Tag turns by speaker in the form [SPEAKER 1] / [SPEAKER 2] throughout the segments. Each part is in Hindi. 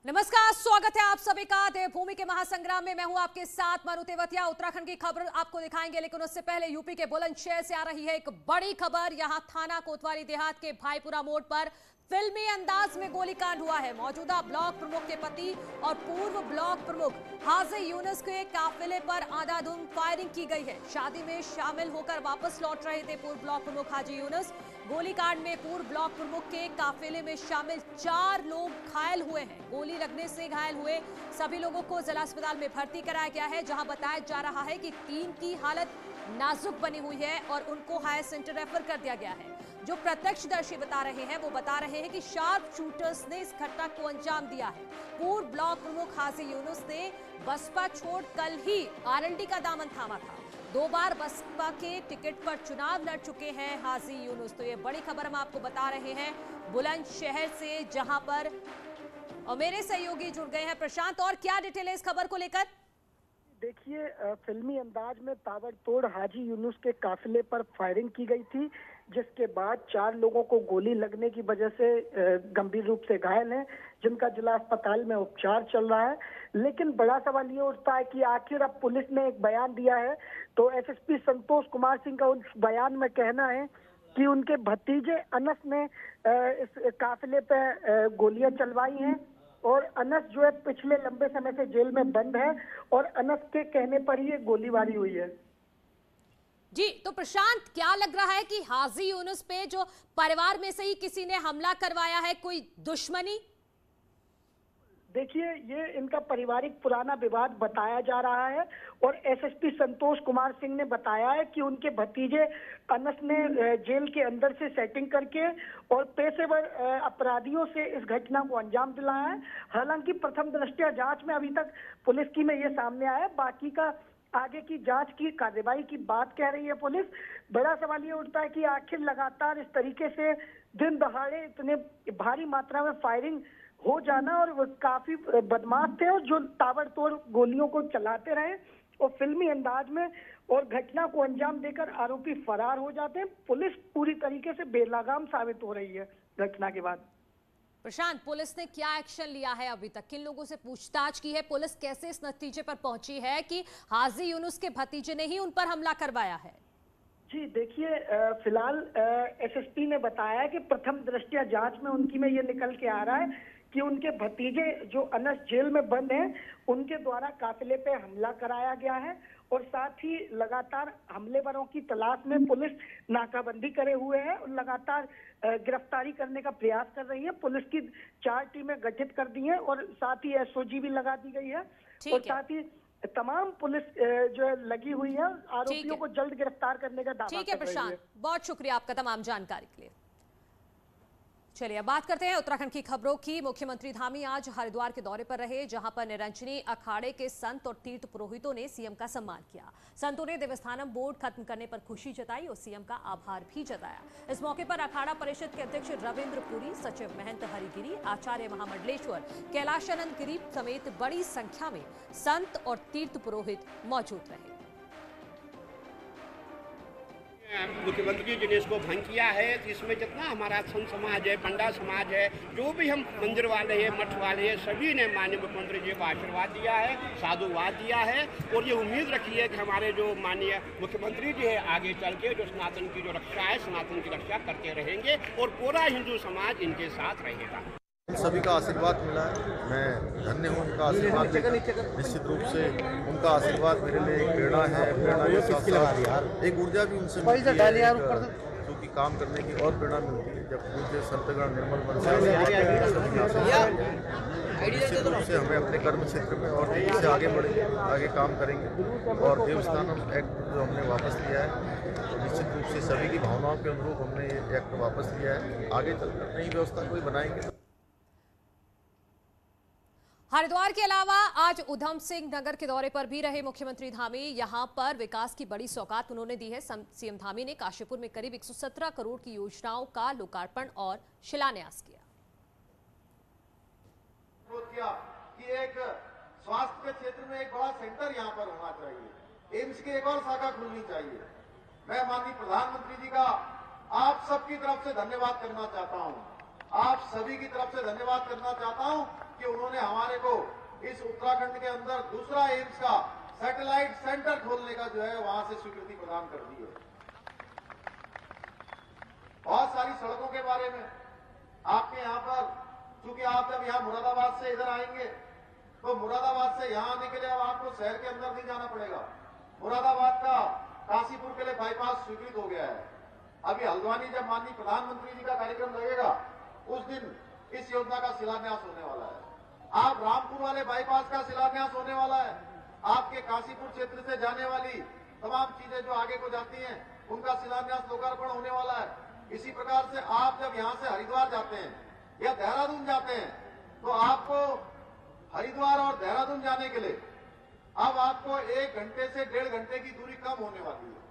[SPEAKER 1] नमस्कार, स्वागत है आप सभी का देवभूमि के महासंग्राम में। मैं हूं आपके साथ मानू तेवतिया। उत्तराखंड की खबर आपको दिखाएंगे, लेकिन उससे पहले यूपी के बुलंदशहर से आ रही है एक बड़ी खबर। यहां थाना कोतवाली देहात के भाईपुरा मोड़ पर फिल्मी अंदाज में गोलीकांड हुआ है। मौजूदा ब्लॉक प्रमुख के पति और पूर्व ब्लॉक प्रमुख हाजी यूनुस के काफिले पर अंधाधुंध फायरिंग की गई है। शादी में शामिल होकर वापस लौट रहे थे पूर्व ब्लॉक प्रमुख हाजी यूनुस। गोलीकांड में पूर्व ब्लॉक प्रमुख के काफिले में शामिल 4 लोग घायल हुए हैं। गोली लगने से घायल हुए सभी लोगों को जिला अस्पताल में भर्ती कराया गया है, जहां बताया जा रहा है कि 3 की हालत नाजुक बनी हुई है और उनको हायर सेंटर रेफर कर दिया गया है। जो प्रत्यक्षदर्शी बता रहे हैं वो बता रहे हैं कि शार्प शूटर्स ने इस घटना को अंजाम दिया है। पूर्व ब्लॉक प्रमुख हाजी यूनुस ने बसपा छोड़ कल ही आरएलडी का दामन थामा था। 2 बार बसपा के टिकट पर चुनाव लड़ चुके हैं हाजी यूनुस। तो ये बड़ी खबर हम आपको बता रहे हैं बुलंदशहर से, जहां पर और मेरे सहयोगी जुड़ गए हैं प्रशांत। और क्या डिटेल है इस खबर को लेकर?
[SPEAKER 2] देखिए, फिल्मी अंदाज में ताबड़तोड़ हाजी यूनुस के काफिले पर फायरिंग की गई थी, जिसके बाद 4 लोगों को गोली लगने की वजह से गंभीर रूप से घायल हैं, जिनका जिला अस्पताल में उपचार चल रहा है। लेकिन बड़ा सवाल ये उठता है कि आखिर अब पुलिस ने एक बयान दिया है, तो एसएसपी संतोष कुमार सिंह का उस बयान में कहना है कि उनके भतीजे अनस ने इस काफिले पे गोलियां चलवाई हैं और अनस जो है पिछले लंबे समय से जेल में बंद है और अनस के कहने पर ही ये गोलीबारी हुई है।
[SPEAKER 1] जी, तो प्रशांत, क्या लग रहा है कि हाजी यूनुस पे जो परिवार में से ही किसी ने हमला करवाया है, कोई दुश्मनी?
[SPEAKER 2] देखिए, ये इनका पारिवारिक पुराना विवाद बताया जा रहा है और एसएसपी संतोष कुमार सिंह ने बताया है कि उनके भतीजे अनस ने जेल के अंदर से सेटिंग करके और पेशेवर अपराधियों से इस घटना को अंजाम दिलाया है। हालांकि प्रथम दृष्टया जांच में अभी तक पुलिस की में ये सामने आया है, बाकी का आगे की जांच की कार्रवाई की बात कह रही है पुलिस। बड़ा सवाल ये उठता है कि आखिर लगातार इस तरीके से दिन दहाड़े इतने भारी मात्रा में फायरिंग हो जाना, और वो काफी बदमाश थे और जो ताबड़तोड़ गोलियों को चलाते रहे और फिल्मी अंदाज में और घटना को अंजाम देकर आरोपी फरार हो जाते हैं। पुलिस पूरी तरीके से बेलगाम साबित हो रही है घटना के बाद।
[SPEAKER 1] प्रशांत, पुलिस ने क्या एक्शन लिया है अभी तक? किन लोगों से पूछताछ की है? पुलिस कैसे इस नतीजे पर पहुंची है कि हाजी यूनुस के भतीजे ने ही उन पर हमला करवाया है?
[SPEAKER 2] जी देखिए, फिलहाल एसएसपी ने बताया कि प्रथम दृष्टया जांच में उनकी में ये निकल के आ रहा है कि उनके भतीजे जो अनस जेल में बंद हैं, उनके द्वारा काफिले पे हमला कराया गया है और साथ ही लगातार हमलेवरों की तलाश में पुलिस नाकाबंदी करे हुए है और लगातार गिरफ्तारी करने का प्रयास कर रही है। पुलिस की 4 टीमें गठित कर दी हैं और साथ ही एसओजी भी लगा दी गई है और साथ ही तमाम पुलिस जो है लगी हुई है आरोपियों को जल्द गिरफ्तार करने का दावा कर रही है।
[SPEAKER 1] ठीक है प्रशांत, बहुत शुक्रिया आपका तमाम जानकारी के लिए। चलिए अब बात करते हैं उत्तराखंड की खबरों की। मुख्यमंत्री धामी आज हरिद्वार के दौरे पर रहे, जहां पर निरंजनी अखाड़े के संत और तीर्थ पुरोहितों ने सीएम का सम्मान किया। संतों ने देवस्थानम बोर्ड खत्म करने पर खुशी जताई और सीएम का आभार भी जताया। इस मौके पर अखाड़ा परिषद के अध्यक्ष रविंद्र पुरी, सचिव महंत हरिगिरी, आचार्य महामंडलेश्वर कैलाशानंद गिरी समेत बड़ी संख्या में संत और तीर्थ पुरोहित मौजूद रहे।
[SPEAKER 3] मुख्यमंत्री जी ने इसको भंग किया है, तो इसमें जितना हमारा संत समाज है, पंडा समाज है, जो भी हम मंदिर वाले हैं, मठ वाले हैं, सभी ने माननीय मुख्यमंत्री जी को आशीर्वाद दिया है, साधुवाद दिया है और ये उम्मीद रखी है कि हमारे जो माननीय मुख्यमंत्री जी है आगे चल के जो सनातन की जो रक्षा है, सनातन की रक्षा करते रहेंगे और पूरा हिंदू समाज इनके साथ रहेगा।
[SPEAKER 4] सभी का आशीर्वाद मिला है, मैं धन्य हूँ उनका आशीर्वाद लेकर। निश्चित रूप से उनका आशीर्वाद मेरे लिए एक प्रेरणा है, प्रेरणा के साथ साथ एक ऊर्जा भी उनसे मिलती है, जो कि काम करने की और प्रेरणा मिलती है। जब मुझे संतगण निर्मल मन से निश्चित रूप से हमें अपने कर्म क्षेत्र में और इससे आगे बढ़ेंगे, आगे काम करेंगे और देवस्थानम एक्ट जो हमने वापस लिया है, तो निश्चित रूप से सभी की भावनाओं के अनुरूप हमने ये एक्ट वापस लिया है। आगे चलकर नई व्यवस्था कोई बनाएंगे।
[SPEAKER 1] हरिद्वार के अलावा आज उधम सिंह नगर के दौरे पर भी रहे मुख्यमंत्री धामी। यहां पर विकास की बड़ी सौगात उन्होंने दी है। सीएम धामी ने काशीपुर में करीब 117 करोड़ की योजनाओं का लोकार्पण और शिलान्यास किया।
[SPEAKER 5] कि एक स्वास्थ्य के क्षेत्र में एक बड़ा सेंटर यहां पर होना चाहिए, एम्स की एक और शाखा खुलनी चाहिए। मैं माननीय प्रधानमंत्री जी का आप सबकी तरफ से धन्यवाद करना चाहता हूं, आप सभी की तरफ से धन्यवाद करना चाहता हूं कि उन्होंने हमारे को इस उत्तराखंड के अंदर दूसरा एम्स का सैटेलाइट सेंटर खोलने का जो है वहां से स्वीकृति प्रदान कर दी है। बहुत सारी सड़कों के बारे में आपके यहाँ पर, चूंकि आप जब यहाँ मुरादाबाद से इधर आएंगे तो मुरादाबाद से यहाँ आने के लिए अब आपको शहर के अंदर नहीं जाना पड़ेगा। मुरादाबाद का काशीपुर के लिए बाईपास स्वीकृत हो गया है। अभी हल्द्वानी जब माननीय प्रधानमंत्री जी का कार्यक्रम लगेगा उस दिन इस योजना का शिलान्यास होने वाला है। आप रामपुर वाले बाईपास का शिलान्यास होने वाला है। आपके काशीपुर क्षेत्र से जाने वाली तमाम चीजें जो आगे को जाती हैं उनका शिलान्यास लोकार्पण होने वाला है। इसी प्रकार से आप जब यहाँ से हरिद्वार जाते हैं या देहरादून जाते हैं तो आपको हरिद्वार और देहरादून जाने के लिए अब आपको 1 घंटे से 1.5 घंटे की दूरी कम होने वाली है।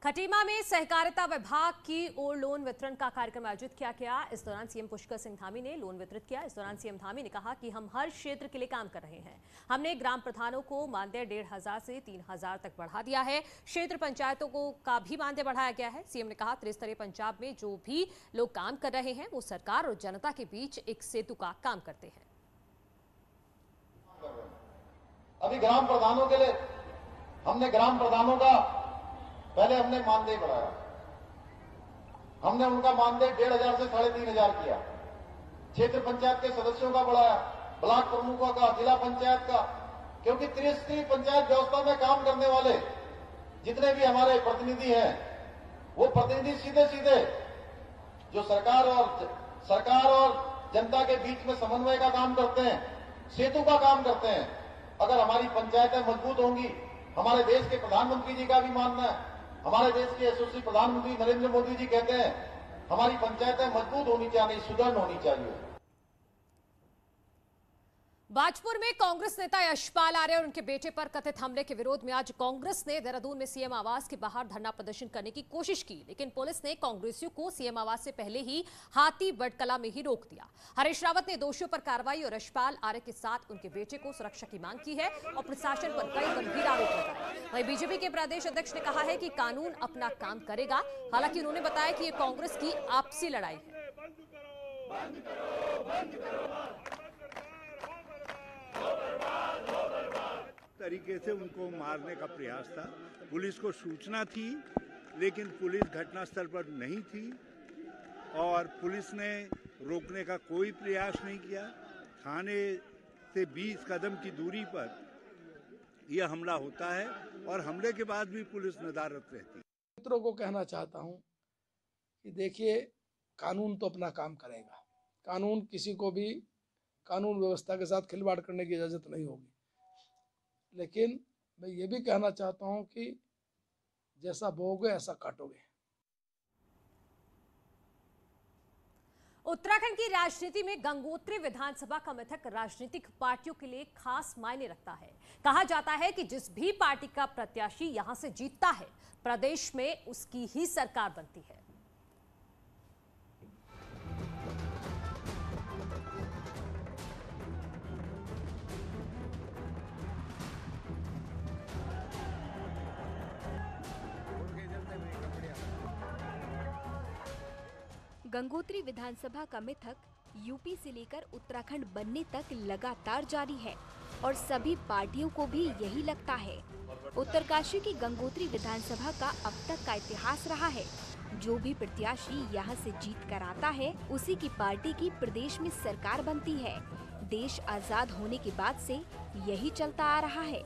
[SPEAKER 1] खटीमा में सहकारिता विभाग की ओर लोन वितरण का कार्यक्रम आयोजित किया गया। इस दौरान सीएम पुष्कर सिंह धामी ने लोन वितरित किया। इस दौरान सीएम धामी ने कहा कि हम हर क्षेत्र के लिए काम कर रहे हैं। हमने ग्राम प्रधानों को मानदेय 1,500 से 3,000 तक बढ़ा दिया है। क्षेत्र पंचायतों को का भी मानदेय बढ़ाया गया है। सीएम ने कहा त्रिस्तरीय पंचायत में जो भी लोग काम कर रहे हैं वो सरकार और जनता के बीच एक सेतु का काम करते हैं।
[SPEAKER 5] अभी ग्राम प्रधानों के लिए हमने ग्राम प्रधानों का पहले हमने मानदेय बढ़ाया। हमने उनका मानदेय 1,500 से 3,500 किया। क्षेत्र पंचायत के सदस्यों का बढ़ाया, ब्लॉक प्रमुखों का, जिला पंचायत का, क्योंकि त्रिस्तरीय पंचायत व्यवस्था में काम करने वाले जितने भी हमारे प्रतिनिधि हैं वो प्रतिनिधि सीधे सीधे जो सरकार और जनता के बीच में समन्वय का काम करते हैं, सेतु का काम करते हैं। अगर हमारी पंचायतें मजबूत होंगी, हमारे देश के प्रधानमंत्री जी का भी मानना है, हमारे देश के यशस्वी प्रधानमंत्री नरेंद्र मोदी जी कहते हैं हमारी पंचायतें मजबूत होनी चाहिए, सुदृढ़ होनी चाहिए।
[SPEAKER 1] बाजपुर में कांग्रेस नेता यशपाल आर्य और उनके बेटे पर कथित हमले के विरोध में आज कांग्रेस ने देहरादून में सीएम आवास के बाहर धरना प्रदर्शन करने की कोशिश की, लेकिन पुलिस ने कांग्रेसियों को सीएम आवास से पहले ही हाथी बटकला में ही रोक दिया। हरीश रावत ने दोषियों पर कार्रवाई और यशपाल आर्य के साथ उनके बेटे को सुरक्षा की मांग की है और प्रशासन पर कई गंभीर आरोप लगाए। वहीं बीजेपी के प्रदेश अध्यक्ष ने कहा है कि कानून अपना काम करेगा। हालांकि उन्होंने बताया कि ये कांग्रेस की आपसी लड़ाई है।
[SPEAKER 6] तरीके से उनको मारने का प्रयास था। पुलिस को सूचना थी लेकिन पुलिस घटनास्थल पर नहीं थी और पुलिस ने रोकने का कोई प्रयास नहीं किया। थाने से 20 कदम की दूरी पर यह हमला होता है और हमले के बाद भी पुलिस नदारत रहती है।
[SPEAKER 7] मित्रों को कहना चाहता हूं कि देखिए, कानून तो अपना काम करेगा। कानून किसी को भी कानून व्यवस्था के साथ खिलवाड़ करने की इजाजत नहीं होगी। लेकिन मैं ये भी कहना चाहता हूं कि जैसा बोओगे ऐसा काटोगे।
[SPEAKER 1] उत्तराखंड की राजनीति में गंगोत्री विधानसभा का मिथक राजनीतिक पार्टियों के लिए खास मायने रखता है। कहा जाता है कि जिस भी पार्टी का प्रत्याशी यहां से जीतता है, प्रदेश में उसकी ही सरकार बनती है।
[SPEAKER 8] गंगोत्री विधानसभा का मिथक यूपी से लेकर उत्तराखंड बनने तक लगातार जारी है और सभी पार्टियों को भी यही लगता है। उत्तरकाशी की गंगोत्री विधानसभा का अब तक का इतिहास रहा है। जो भी प्रत्याशी यहाँ से जीत कर आता है, उसी की पार्टी की प्रदेश में सरकार बनती है। देश आजाद होने के बाद से यही चलता आ रहा है।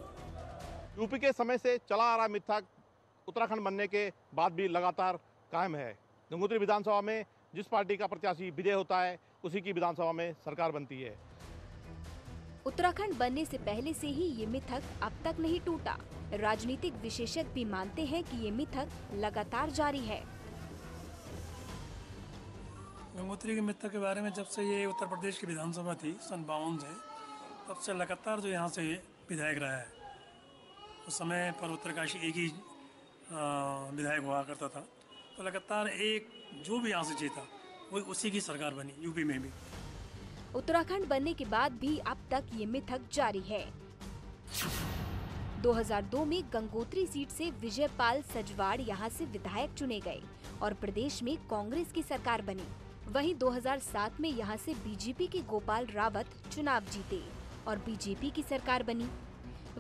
[SPEAKER 9] यूपी के समय से चला आ रहा मिथक उत्तराखंड बनने के बाद भी लगातार कायम है। गंगोत्री विधानसभा में जिस पार्टी का प्रत्याशी विजय होता है, उसी की विधानसभा में सरकार बनती है।
[SPEAKER 8] उत्तराखंड बनने से पहले से ही ये मिथक अब तक नहीं टूटा। राजनीतिक विशेषज्ञ भी मानते हैं कि ये मिथक लगातार जारी है।
[SPEAKER 7] गंगोत्री के मिथक के बारे में जब से ये उत्तर प्रदेश की विधानसभा थी सन 52 से, तब से लगातार जो यहाँ से विधायक रहा है। उस समय पर उत्तरकाशी एक ही विधायक हुआ करता था, तो लगातार एक जो भी यहाँ से जीता वो उसी की सरकार बनी, यूपी में भी।
[SPEAKER 8] उत्तराखंड बनने के बाद भी अब तक ये मिथक जारी है। 2002 में गंगोत्री सीट से विजयपाल सजवाड़ यहाँ से विधायक चुने गए और प्रदेश में कांग्रेस की सरकार बनी। वहीं 2007 में यहां से बीजेपी के गोपाल रावत चुनाव जीते और बीजेपी की सरकार बनी।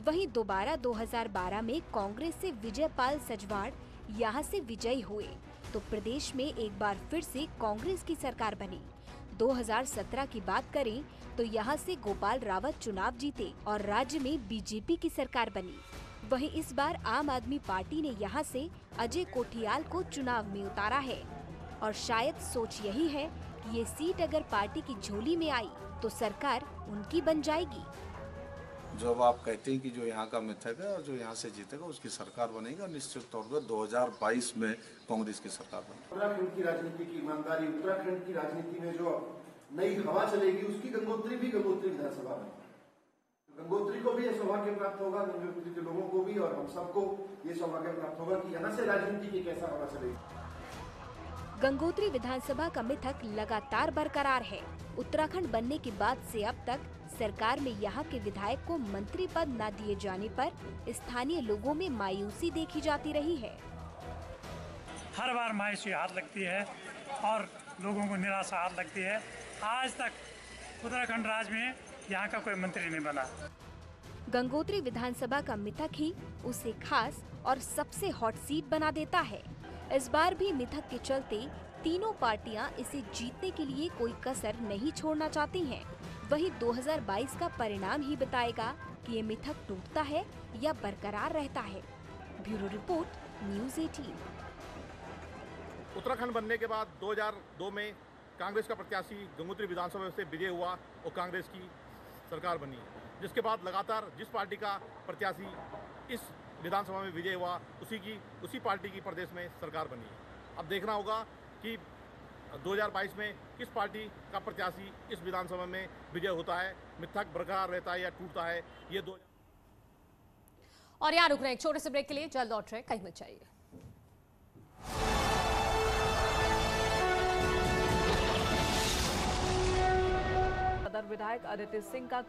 [SPEAKER 8] वहीं दोबारा 2012 में कांग्रेस से विजय पाल सजवाड़ यहां से विजयी हुए तो प्रदेश में एक बार फिर से कांग्रेस की सरकार बनी। 2017 की बात करें तो यहां से गोपाल रावत चुनाव जीते और राज्य में बीजेपी की सरकार बनी। वहीं इस बार आम आदमी पार्टी ने यहां से अजय कोठियाल को चुनाव में उतारा है और शायद सोच यही है कि ये सीट अगर पार्टी की झोली में आई तो सरकार उनकी बन जाएगी।
[SPEAKER 10] जब आप कहते हैं कि जो यहाँ का मिथक है और जो यहाँ से जीतेगा उसकी सरकार बनेगा, निश्चित तौर पर 2022 में कांग्रेस की सरकार बनेगी।
[SPEAKER 5] उत्तराखंड की राजनीति की ईमानदारी, उत्तराखंड की राजनीति में जो नई हवा चलेगी उसकी गंगोत्री विधानसभा में, गंगोत्री को भी ये सौभाग्य प्राप्त होगा, गंगोत्री के लोगों को भी और हम सबको ये सौभाग्य प्राप्त होगा कि यहाँ से राजनीति की कैसा हवा चलेगी।
[SPEAKER 8] गंगोत्री विधानसभा का मिथक लगातार बरकरार है। उत्तराखंड बनने के बाद से अब तक सरकार में यहाँ के विधायक को मंत्री पद न दिए जाने पर स्थानीय लोगों में मायूसी देखी जाती रही है।
[SPEAKER 7] हर बार मायूसी हाथ लगती है और लोगों को निराशा हाथ लगती है। आज तक उत्तराखंड राज्य में यहाँ का कोई मंत्री नहीं बना।
[SPEAKER 8] गंगोत्री विधानसभा का मिथक ही उसे खास और सबसे हॉट सीट बना देता है। इस बार भी मिथक के चलते तीनों पार्टियां इसे जीतने के लिए कोई कसर नहीं छोड़ना चाहती हैं। वहीं 2022 का परिणाम ही बताएगा कि ये मिथक टूटता है या बरकरार रहता है। Bureau report, news 18।
[SPEAKER 9] उत्तराखंड बनने के बाद 2002 में कांग्रेस का प्रत्याशी गंगोत्री विधानसभा से विजय हुआ और कांग्रेस की सरकार बनी, जिसके बाद लगातार जिस पार्टी का प्रत्याशी इस विधानसभा में विजय हुआ उसी पार्टी की प्रदेश में सरकार बनी। अब देखना होगा कि 2022 में किस पार्टी का प्रत्याशी इस विधानसभा में विजय होता है, मिथक बरकरार रहता है या टूटता है, ये दो।
[SPEAKER 1] और यहाँ रुक रहे हैं एक छोटे से ब्रेक के लिए, जल्द लौट रहे हैं, कहीं मत जाइए।
[SPEAKER 11] सदर विधायक अदिति सिंह का